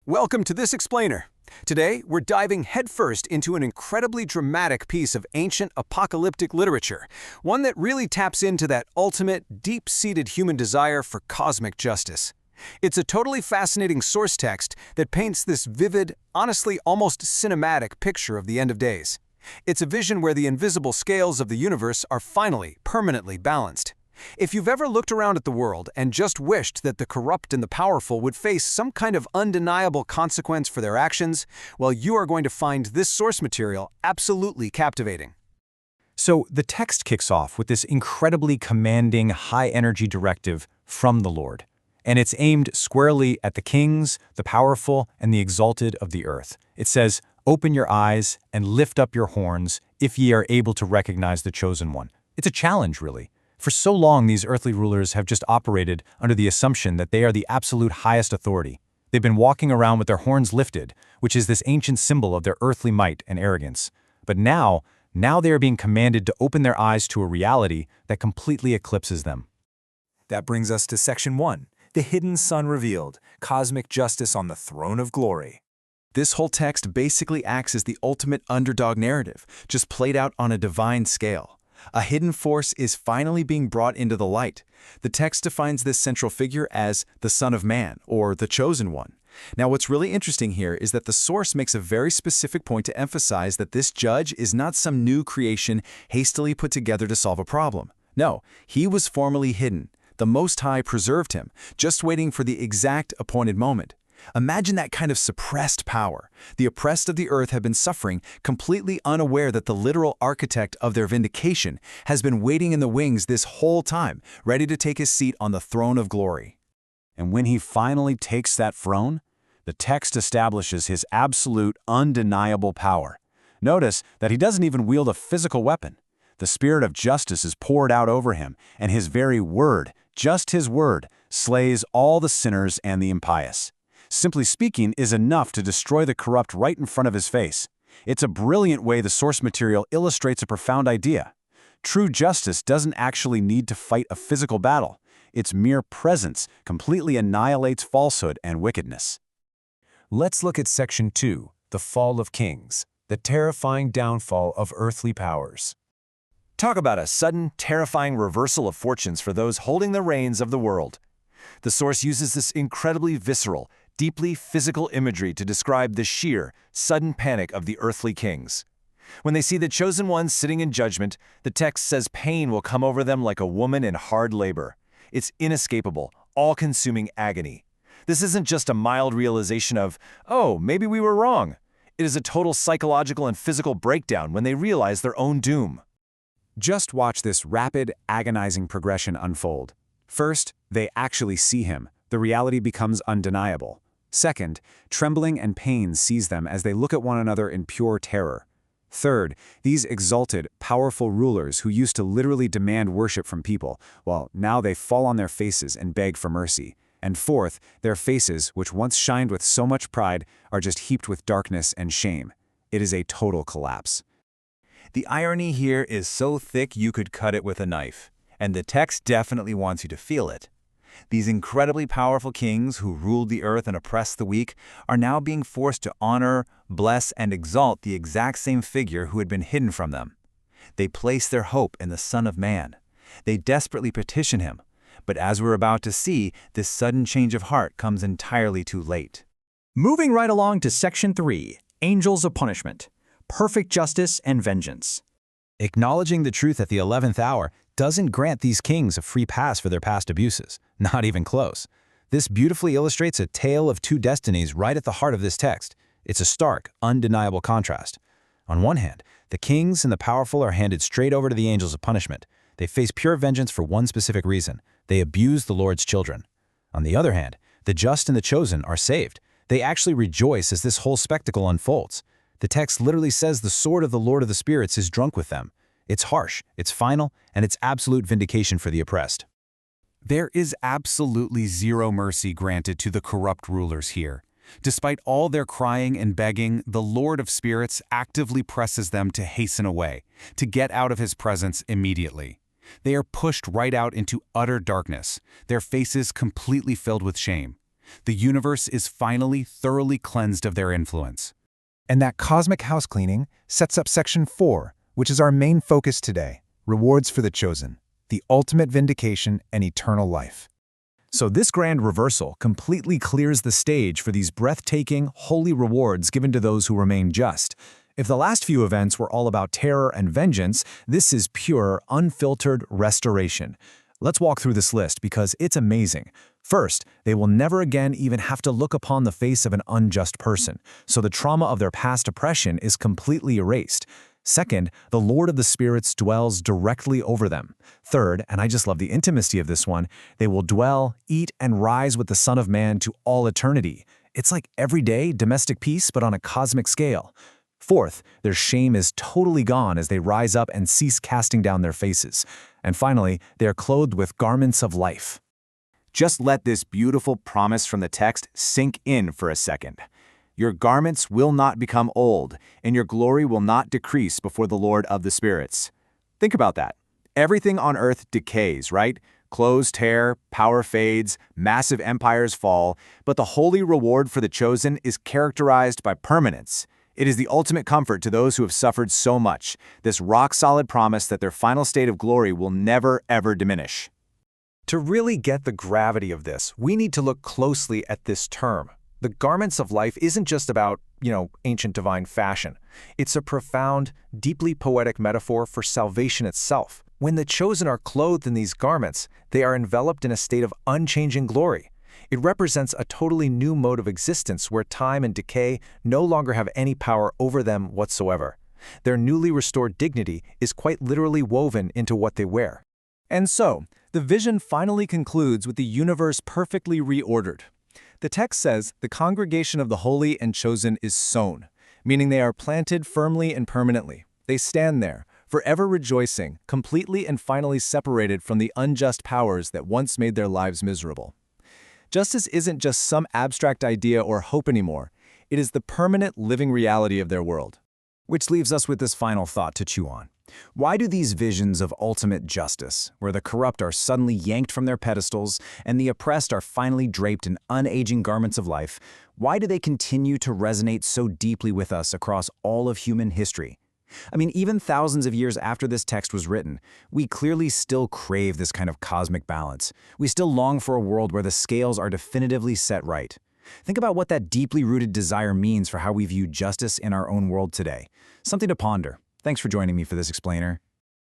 Welcome to this explainer. Today, we're diving headfirst into an incredibly dramatic piece of ancient apocalyptic literature, one that really taps into that ultimate, deep-seated human desire for cosmic justice. It's a totally fascinating source text that paints this vivid, honestly almost cinematic picture of the end of days. It's a vision where the invisible scales of the universe are finally, permanently balanced. If you've ever looked around at the world and just wished that the corrupt and the powerful would face some kind of undeniable consequence for their actions, well, you are going to find this source material absolutely captivating. So the text kicks off with this incredibly commanding, high-energy directive from the Lord. And it's aimed squarely at the kings, the powerful, and the exalted of the earth. It says, "Open your eyes and lift up your horns, if ye are able to recognize the chosen one." It's a challenge, really. For so long, these earthly rulers have just operated under the assumption that they are the absolute highest authority. They've been walking around with their horns lifted, which is this ancient symbol of their earthly might and arrogance. But now they are being commanded to open their eyes to a reality that completely eclipses them. That brings us to Section 1, the hidden sun revealed, cosmic justice on the throne of glory. This whole text basically acts as the ultimate underdog narrative, just played out on a divine scale. A hidden force is finally being brought into the light. The text defines this central figure as the Son of Man, or the Chosen One. Now, what's really interesting here is that the source makes a very specific point to emphasize that this judge is not some new creation hastily put together to solve a problem. No, he was formerly hidden. The Most High preserved him, just waiting for the exact appointed moment. Imagine that kind of suppressed power. The oppressed of the earth have been suffering, completely unaware that the literal architect of their vindication has been waiting in the wings this whole time, ready to take his seat on the throne of glory. And when he finally takes that throne, the text establishes his absolute, undeniable power. Notice that he doesn't even wield a physical weapon. The spirit of justice is poured out over him, and his very word, just his word, slays all the sinners and the impious. Simply speaking, is enough to destroy the corrupt right in front of his face. It's a brilliant way the source material illustrates a profound idea. True justice doesn't actually need to fight a physical battle. Its mere presence completely annihilates falsehood and wickedness. Let's look at Section 2, the fall of kings, the terrifying downfall of earthly powers. Talk about a sudden, terrifying reversal of fortunes for those holding the reins of the world. The source uses this incredibly visceral, deeply physical imagery to describe the sheer, sudden panic of the earthly kings. When they see the chosen ones sitting in judgment, the text says pain will come over them like a woman in hard labor. It's inescapable, all-consuming agony. This isn't just a mild realization of, oh, maybe we were wrong. It is a total psychological and physical breakdown when they realize their own doom. Just watch this rapid, agonizing progression unfold. First, they actually see him. The reality becomes undeniable. Second, trembling and pain seize them as they look at one another in pure terror. Third, these exalted, powerful rulers who used to literally demand worship from people, well, now they fall on their faces and beg for mercy. And fourth, their faces, which once shined with so much pride, are just heaped with darkness and shame. It is a total collapse. The irony here is so thick you could cut it with a knife, and the text definitely wants you to feel it. These incredibly powerful kings who ruled the earth and oppressed the weak are now being forced to honor, bless, and exalt the exact same figure who had been hidden from them. They place their hope in the Son of Man. They desperately petition him, but as we're about to see, this sudden change of heart comes entirely too late. Moving right along to Section 3, Angels of Punishment, Perfect Justice and Vengeance. Acknowledging the truth at the 11th hour doesn't grant these kings a free pass for their past abuses. Not even close. This beautifully illustrates a tale of two destinies right at the heart of this text. It's a stark, undeniable contrast. On one hand, the kings and the powerful are handed straight over to the angels of punishment. They face pure vengeance for one specific reason. They abuse the Lord's children. On the other hand, the just and the chosen are saved. They actually rejoice as this whole spectacle unfolds. The text literally says the sword of the Lord of the Spirits is drunk with them. It's harsh, it's final, and it's absolute vindication for the oppressed. There is absolutely zero mercy granted to the corrupt rulers here. Despite all their crying and begging, the Lord of Spirits actively presses them to hasten away, to get out of his presence immediately. They are pushed right out into utter darkness, their faces completely filled with shame. The universe is finally thoroughly cleansed of their influence. And that cosmic house cleaning sets up Section 4, which is our main focus today, rewards for the chosen, the ultimate vindication and eternal life. So this grand reversal completely clears the stage for these breathtaking, holy rewards given to those who remain just. If the last few events were all about terror and vengeance, this is pure, unfiltered restoration. Let's walk through this list because it's amazing. First, they will never again even have to look upon the face of an unjust person, so the trauma of their past oppression is completely erased. Second, the Lord of the Spirits dwells directly over them. Third, and I just love the intimacy of this one, they will dwell, eat, and rise with the Son of Man to all eternity. It's like everyday domestic peace, but on a cosmic scale. Fourth, their shame is totally gone as they rise up and cease casting down their faces. And finally, they are clothed with garments of life. Just let this beautiful promise from the text sink in for a second. Your garments will not become old, and your glory will not decrease before the Lord of the Spirits. Think about that. Everything on earth decays, right? Clothes tear, power fades, massive empires fall, but the holy reward for the chosen is characterized by permanence. It is the ultimate comfort to those who have suffered so much, this rock-solid promise that their final state of glory will never, ever diminish. To really get the gravity of this, we need to look closely at this term. The garments of life isn't just about, ancient divine fashion. It's a profound, deeply poetic metaphor for salvation itself. When the chosen are clothed in these garments, they are enveloped in a state of unchanging glory. It represents a totally new mode of existence where time and decay no longer have any power over them whatsoever. Their newly restored dignity is quite literally woven into what they wear. And so, the vision finally concludes with the universe perfectly reordered. The text says the congregation of the holy and chosen is sown, meaning they are planted firmly and permanently. They stand there, forever rejoicing, completely and finally separated from the unjust powers that once made their lives miserable. Justice isn't just some abstract idea or hope anymore. It is the permanent living reality of their world. Which leaves us with this final thought to chew on. Why do these visions of ultimate justice, where the corrupt are suddenly yanked from their pedestals and the oppressed are finally draped in unaging garments of life, why do they continue to resonate so deeply with us across all of human history? I mean, even thousands of years after this text was written, we clearly still crave this kind of cosmic balance. We still long for a world where the scales are definitively set right. Think about what that deeply rooted desire means for how we view justice in our own world today. Something to ponder. Thanks for joining me for this explainer.